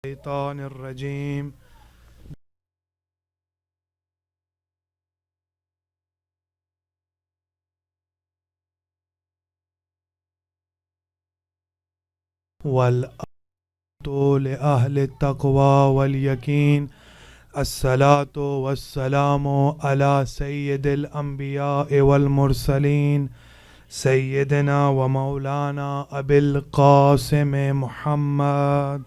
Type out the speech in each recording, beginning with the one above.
الشيطان الرجيم والآيات لأهل التقوى واليقين الصلاة والسلام على سيد الأنبياء والمرسلين سيدنا ومولانا أبي القاسم محمد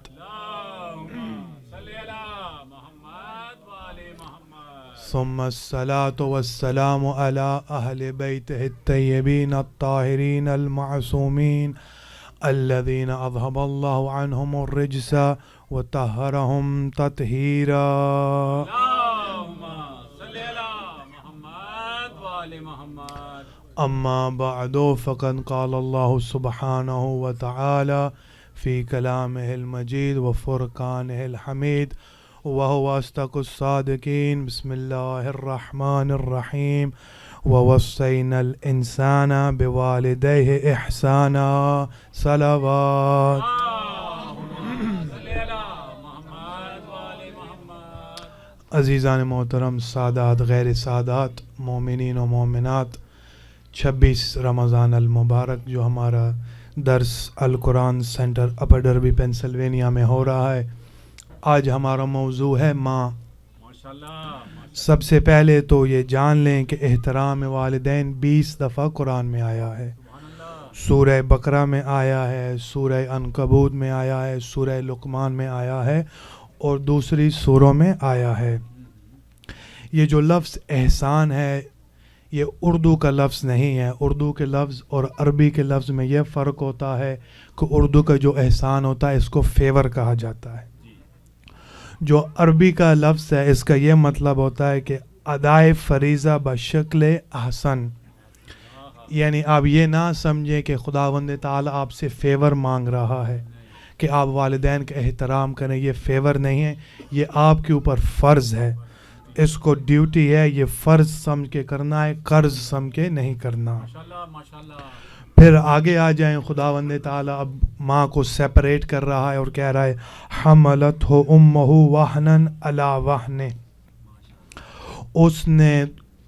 ثم الصلاة والسلام على أهل بيته الطيبين الطاهرين المعصومين الذين أذهب الله عنهم الرجس وطهرهم تطهيرا. أما بعد فقد قال الله سبحانه وتعالى في كلامه المجيد وفرقانه الحميد وهو أصدق الصادقين. بسم الله الرحمن الرحيم. ووصينا الإنسان بوالديه إحسانا. صلوات. عزیزان محترم، سادات، غیر سادات، مومنین و مومنات، 26 رمضان المبارک جو ہمارا درس القرآن سینٹر اپر ڈربی پینسلوینیا میں ہو رہا ہے، آج ہمارا موضوع ہے ماں. سب سے پہلے تو یہ جان لیں کہ احترام والدین 20 دفعہ قرآن میں آیا ہے. سورہ بقرہ میں آیا ہے، سورہ عنکبوت میں آیا ہے، سورہ لقمان میں آیا ہے اور دوسری سوروں میں آیا ہے. یہ جو لفظ احسان ہے یہ اردو کا لفظ نہیں ہے. اردو کے لفظ اور عربی کے لفظ میں یہ فرق ہوتا ہے کہ اردو کا جو احسان ہوتا ہے اس کو فیور کہا جاتا ہے. جو عربی کا لفظ ہے اس کا یہ مطلب ہوتا ہے کہ ادائے فریضہ بشکل احسن. یعنی آپ یہ نہ سمجھیں کہ خداوند تعالی آپ سے فیور مانگ رہا ہے کہ آپ والدین کا احترام کریں. یہ فیور نہیں ہے، یہ آپ کے اوپر فرض ہے. اس کو ڈیوٹی ہے، یہ فرض سمجھ کے کرنا ہے، قرض سمجھ کے نہیں کرنا. پھر آگے آ جائیں، خداوند تعالی اب ماں کو سیپریٹ کر رہا ہے اور کہہ رہا ہے حملتہ امہ وہنن علی وہن. اس نے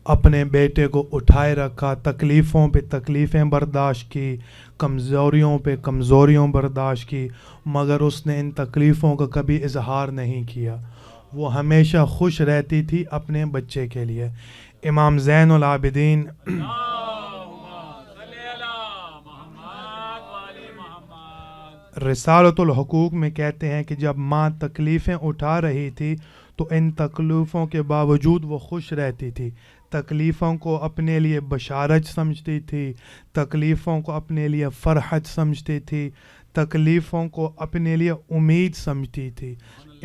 اپنے بیٹے کو اٹھائے رکھا، تکلیفوں پہ تکلیفیں برداشت کی، کمزوریوں پہ کمزوریوں برداشت کی، مگر اس نے ان تکلیفوں کا کبھی اظہار نہیں کیا. وہ ہمیشہ خوش رہتی تھی اپنے بچے کے لیے. امام زین العابدین رسالۃ الحقوق میں کہتے ہیں کہ جب ماں تکلیفیں اٹھا رہی تھی تو ان تکلیفوں کے باوجود وہ خوش رہتی تھی. تکلیفوں کو اپنے لیے بشارت سمجھتی تھی، تکلیفوں کو اپنے لیے فرحت سمجھتی تھی، تکلیفوں کو اپنے لیے امید سمجھتی تھی.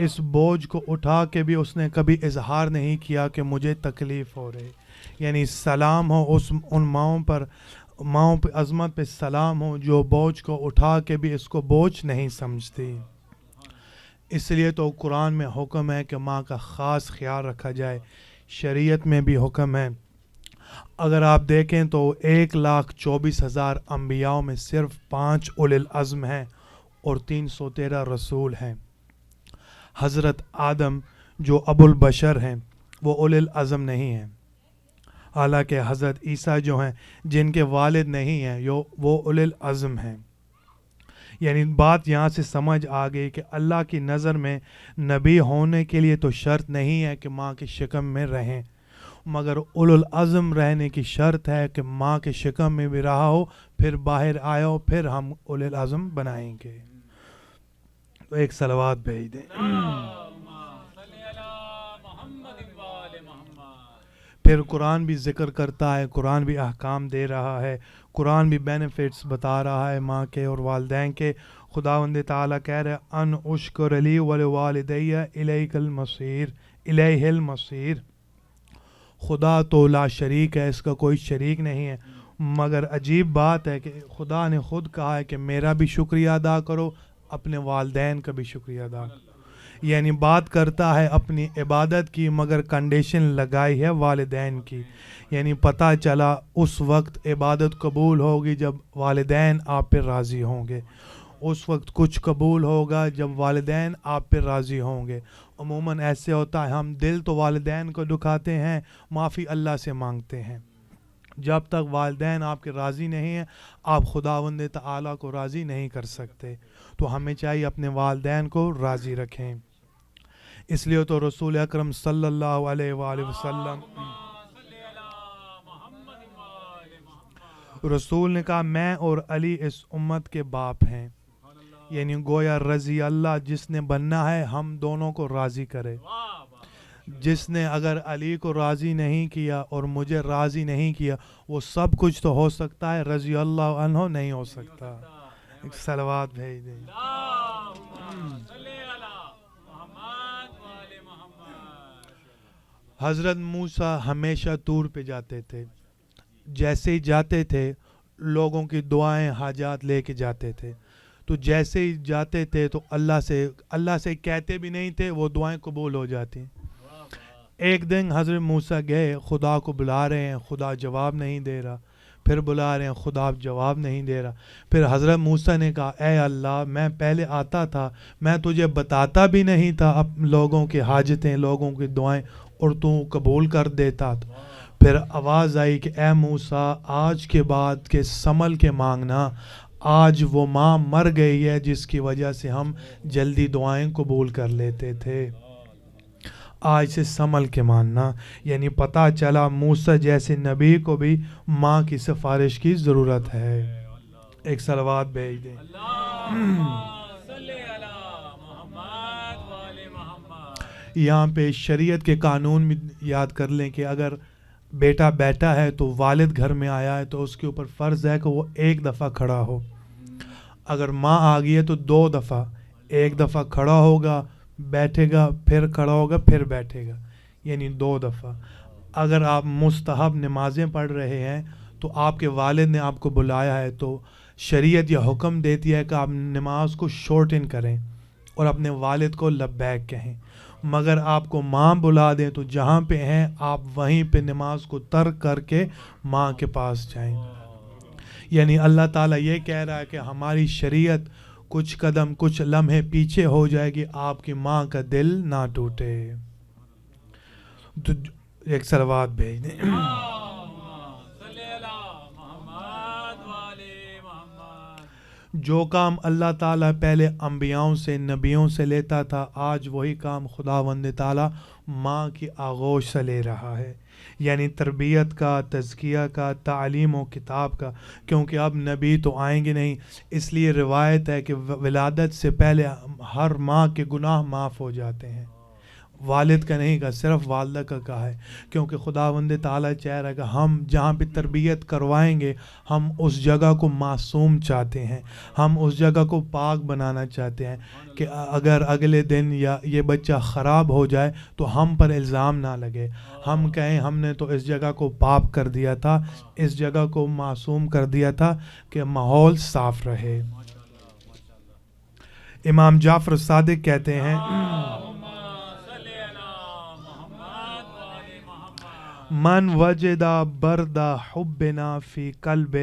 اس بوجھ کو اٹھا کے بھی اس نے کبھی اظہار نہیں کیا کہ مجھے تکلیف ہو رہی. یعنی سلام ہو ان ماؤں پہ، عظمت پہ سلام ہو جو بوجھ کو اٹھا کے بھی اس کو بوجھ نہیں سمجھتی. اس لیے تو قرآن میں حکم ہے کہ ماں کا خاص خیال رکھا جائے. شریعت میں بھی حکم ہے. اگر آپ دیکھیں تو 1,24,000 انبیاء میں صرف 5 اولی العزم ہیں اور 313 رسول ہیں. حضرت آدم جو ابو البشر ہیں وہ اولی العزم نہیں ہیں، حالانکہ حضرت عیسیٰ جو ہیں جن کے والد نہیں ہیں وہ اولی العزم ہیں. یعنی بات یہاں سے سمجھ آ گئی کہ اللہ کی نظر میں نبی ہونے کے لیے تو شرط نہیں ہے کہ ماں کے شکم میں رہیں، مگر اولو العزم رہنے کی شرط ہے کہ ماں کے شکم میں بھی رہا ہو، پھر باہر آیا ہو، پھر ہم اولو العزم بنائیں گے. تو ایک صلوات بھیج دیں. پھر قرآن بھی ذکر کرتا ہے، قرآن بھی احکام دے رہا ہے، قرآن بھی بینیفٹس بتا رہا ہے ماں کے اور والدین کے. خداوند تعالیٰ کہہ رہے ان اشکر لی ولوالدی الیک المصیر، الیہ المصیر. خدا تو لا شریک ہے، اس کا کوئی شریک نہیں ہے، مگر عجیب بات ہے کہ خدا نے خود کہا ہے کہ میرا بھی شکریہ ادا کرو، اپنے والدین کا بھی شکریہ ادا کرو. یعنی بات کرتا ہے اپنی عبادت کی مگر کنڈیشن لگائی ہے والدین کی. یعنی پتہ چلا اس وقت عبادت قبول ہوگی جب والدین آپ پہ راضی ہوں گے. اس وقت کچھ قبول ہوگا جب والدین آپ پہ راضی ہوں گے. عموماً ایسے ہوتا ہے ہم دل تو والدین کو دکھاتے ہیں, معافی اللہ سے مانگتے ہیں. جب تک والدین آپ کے راضی نہیں ہیں آپ خداوند تعالیٰ کو راضی نہیں کر سکتے. تو ہمیں چاہیے اپنے والدین کو راضی رکھیں. اس لیے تو رسول اکرم صلی اللہ علیہ وآلہ وسلم رسول نے کہا میں اور علی اس امت کے باپ ہیں. یعنی گویا رضی اللہ جس نے بننا ہے ہم دونوں کو راضی کرے. جس نے اگر علی کو راضی نہیں کیا اور مجھے راضی نہیں کیا وہ سب کچھ تو ہو سکتا ہے, رضی اللہ عنہ نہیں ہو سکتا. ایک صلوات بھیج دیں. حضرت موسیٰ ہمیشہ طور پہ جاتے تھے. جیسے ہی جاتے تھے لوگوں کی دعائیں حاجات لے کے جاتے تھے. تو جیسے ہی جاتے تھے تو اللہ سے کہتے بھی نہیں تھے, وہ دعائیں قبول ہو جاتی. ایک دن حضرت موسیٰ گئے, خدا کو بلا رہے ہیں, خدا جواب نہیں دے رہا. پھر بلا رہے ہیں, خدا جواب نہیں دے رہا. پھر حضرت موسیٰ نے کہا اے اللہ میں پہلے آتا تھا, میں تجھے بتاتا بھی نہیں تھا اب لوگوں کی حاجتیں, لوگوں کی دعائیں, اور تو قبول کر دیتا. پھر آواز آئی کہ اے موسیٰ آج کے بعد کے سنبھل کے مانگنا, آج وہ ماں مر گئی ہے جس کی وجہ سے ہم جلدی دعائیں قبول کر لیتے تھے, آج سے سنبھل کے ماننا. یعنی پتہ چلا موسیٰ جیسے نبی کو بھی ماں کی سفارش کی ضرورت ہے. ایک صلوات بھیج دیں. یہاں پہ شریعت کے قانون بھی یاد کر لیں کہ اگر بیٹا بیٹا ہے تو والد گھر میں آیا ہے تو اس کے اوپر فرض ہے کہ وہ ایک دفعہ کھڑا ہو. اگر ماں آ گئی ہے تو 2 دفعہ, ایک دفعہ کھڑا ہوگا بیٹھے گا, پھر کھڑا ہوگا پھر بیٹھے گا, یعنی 2 دفعہ. اگر آپ مستحب نمازیں پڑھ رہے ہیں تو آپ کے والد نے آپ کو بلایا ہے تو شریعت یہ حکم دیتی ہے کہ آپ نماز کو شورٹن کریں اور اپنے والد کو لبیک کہیں. مگر آپ کو ماں بلا دیں تو جہاں پہ ہیں آپ وہیں پہ نماز کو ترک کر کے ماں کے پاس جائیں. یعنی اللہ تعالیٰ یہ کہہ رہا ہے کہ ہماری شریعت کچھ قدم کچھ لمحے پیچھے ہو جائے گی, آپ کی ماں کا دل نہ ٹوٹے. تو ایک صلوات بھیج دیں. جو کام اللہ تعالیٰ پہلے انبیاؤں سے نبیوں سے لیتا تھا آج وہی کام خداوند تعالیٰ ماں کی آغوش سے لے رہا ہے. یعنی تربیت کا, تزکیہ کا, تعلیم و کتاب کا, کیونکہ اب نبی تو آئیں گے نہیں. اس لیے روایت ہے کہ ولادت سے پہلے ہر ماں کے گناہ معاف ہو جاتے ہیں. والد کا نہیں کہا, صرف والدہ کا کہا ہے, کیونکہ خداوند تعالیٰ چاہ رہا ہے کہ ہم جہاں پہ تربیت کروائیں گے ہم اس جگہ کو معصوم چاہتے ہیں, ہم اس جگہ کو پاک بنانا چاہتے ہیں کہ اگر اگلے دن یا یہ بچہ خراب ہو جائے تو ہم پر الزام نہ لگے, ہم کہیں ہم نے تو اس جگہ کو پاک کر دیا تھا, اس جگہ کو معصوم کر دیا تھا کہ ماحول صاف رہے. امام جعفر صادق کہتے ہیں من وجدا بردا حبنا فی قلب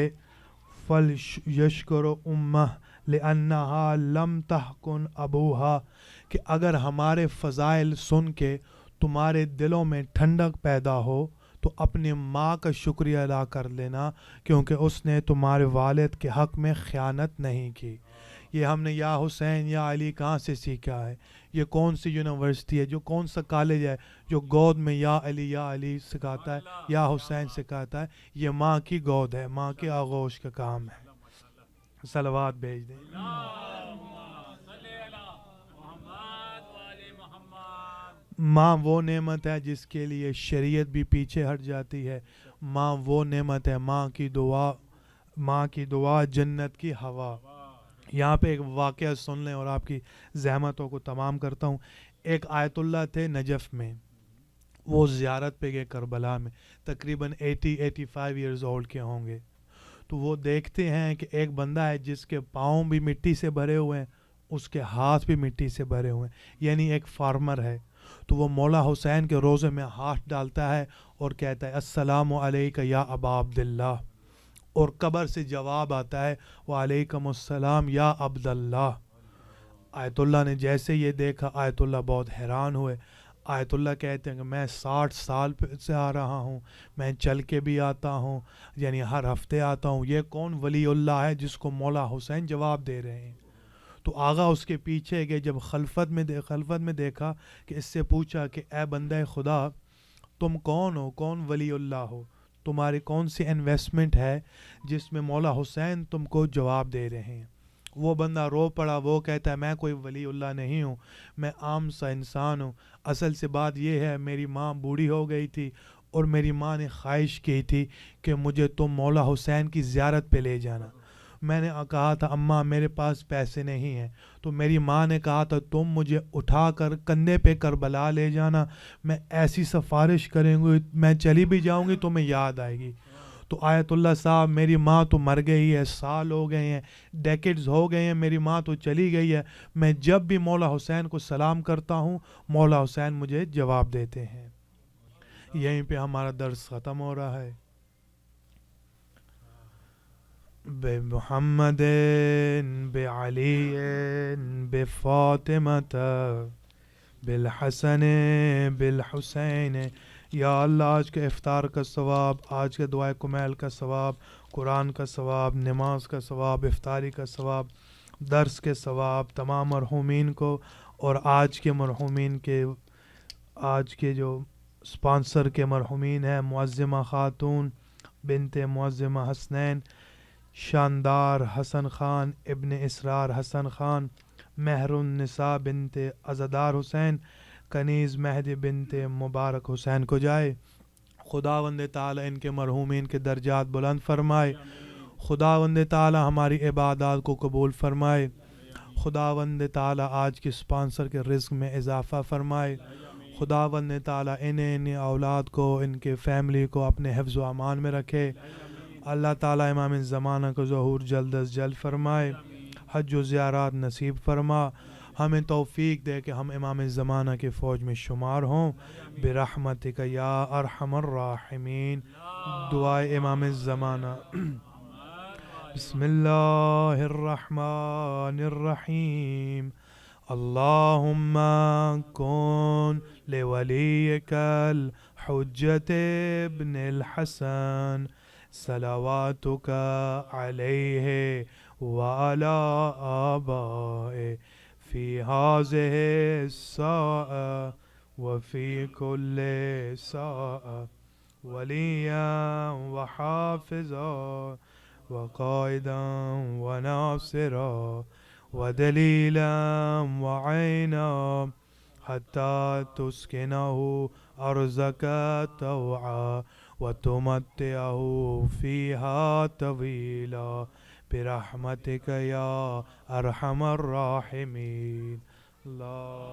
فلیشکر امہ لانہا لم تحکن ابوہا, کہ اگر ہمارے فضائل سن کے تمہارے دلوں میں ٹھنڈک پیدا ہو تو اپنی ماں کا شکریہ ادا کر لینا کیونکہ اس نے تمہارے والد کے حق میں خیانت نہیں کی. یہ ہم نے یا حسین یا علی کہاں سے سیکھا ہے؟ یہ کون سی یونیورسٹی ہے, جو کون سا کالج ہے جو گود میں یا علی سکھاتا ہے, یا حسین سکھاتا ہے؟ یہ ماں کی گود ہے, ماں کے آغوش کا کام ہے. صلوات بھیج دیں. ماں وہ نعمت ہے جس کے لیے شریعت بھی پیچھے ہٹ جاتی ہے. ماں وہ نعمت ہے, ماں کی دعا جنت کی ہوا. یہاں پہ ایک واقعہ سن لیں اور آپ کی زحمتوں کو تمام کرتا ہوں. ایک آیت اللہ تھے نجف میں, وہ زیارت پہ گئے کربلا میں, تقریباً 85 ایئرز اولڈ کے ہوں گے. تو وہ دیکھتے ہیں کہ ایک بندہ ہے جس کے پاؤں بھی مٹی سے بھرے ہوئے ہیں, اس کے ہاتھ بھی مٹی سے بھرے ہوئے ہیں, یعنی ایک فارمر ہے. تو وہ مولا حسین کے روزے میں ہاتھ ڈالتا ہے اور کہتا ہے السلام علیکہ یا ابا عبداللہ, اور قبر سے جواب آتا ہے وعلیکم السلام یا عبداللہ. آیت اللہ نے جیسے یہ دیکھا آیت اللہ بہت حیران ہوئے. آیت اللہ کہتے ہیں کہ میں 60 سال سے آ رہا ہوں, میں چل کے بھی آتا ہوں, یعنی ہر ہفتے آتا ہوں, یہ کون ولی اللہ ہے جس کو مولا حسین جواب دے رہے ہیں. تو آغا اس کے پیچھے گئے, جب خلفت میں دیکھا کہ اس سے پوچھا کہ اے بندہ خدا تم کون ہو, کون ولی اللہ ہو, تمہاری کون سی انویسٹمنٹ ہے جس میں مولا حسین تم کو جواب دے رہے ہیں. وہ بندہ رو پڑا, وہ کہتا ہے میں کوئی ولی اللہ نہیں ہوں, میں عام سا انسان ہوں. اصل سے بات یہ ہے میری ماں بوڑھی ہو گئی تھی اور میری ماں نے خواہش کی تھی کہ مجھے تم مولا حسین کی زیارت پہ لے جانا. میں نے کہا تھا اماں میرے پاس پیسے نہیں ہیں, تو میری ماں نے کہا تھا تم مجھے اٹھا کر کندھے پہ کربلا لے جانا, میں ایسی سفارش کریں گی میں چلی بھی جاؤں گی تو میں یاد آئے گی. تو آیت اللہ صاحب میری ماں تو مر گئی ہے, سال ہو گئے ہیں, ڈیکیڈز ہو گئے ہیں, میری ماں تو چلی گئی ہے, میں جب بھی مولا حسین کو سلام کرتا ہوں مولا حسین مجھے جواب دیتے ہیں. یہیں پہ ہمارا درس ختم ہو رہا ہے. بمحمد بعلی بفاطمة بالحسن بالحسین. یا اللہ آج کے افطار کا ثواب, آج کے دعائے کمیل کا ثواب, قرآن کا ثواب, نماز کا ثواب, افطاری کا ثواب, درس کے ثواب تمام مرحومین کو, اور آج کے مرحومین کے آج کے جو سپانسر کے مرحومین ہیں معظمہ خاتون بنت معظمہ حسنین, شاندار حسن خان ابن اسرار حسن خان, مہر النساء بنت عزادار حسین, کنیز مہدی بنت مبارک حسین کو جائے. خداوند تعالی ان کے مرحومین کے درجات بلند فرمائے. خداوند تعالی ہماری عبادات کو قبول فرمائے. خداوند تعالی آج کے سپانسر کے رزق میں اضافہ فرمائے. خداوند تعالی ان اولاد کو, ان کے فیملی کو اپنے حفظ و امان میں رکھے. اللہ تعالی امام زمانہ کو ظہور جلد از جلد فرمائے, حج و زیارات نصیب فرما, ہمیں توفیق دے کہ ہم امام زمانہ کی فوج میں شمار ہوں برحمتک یا ارحم الراحمین. دعائے امام زمانہ. بسم اللہ الرحمن الرحیم. اللہم کن لولیک الحجت ابن الحسن صلواتک علیہ وعلی آبائہ فی هذه الساعة وفی کل ساعة ولیا وحافظا وقائدا وناصرا ودلیلا وعینا حتی تسکنه ارضک طوعا وتمتعه فيها طويلا برحمتك يا أرحم الراحمين. اللہ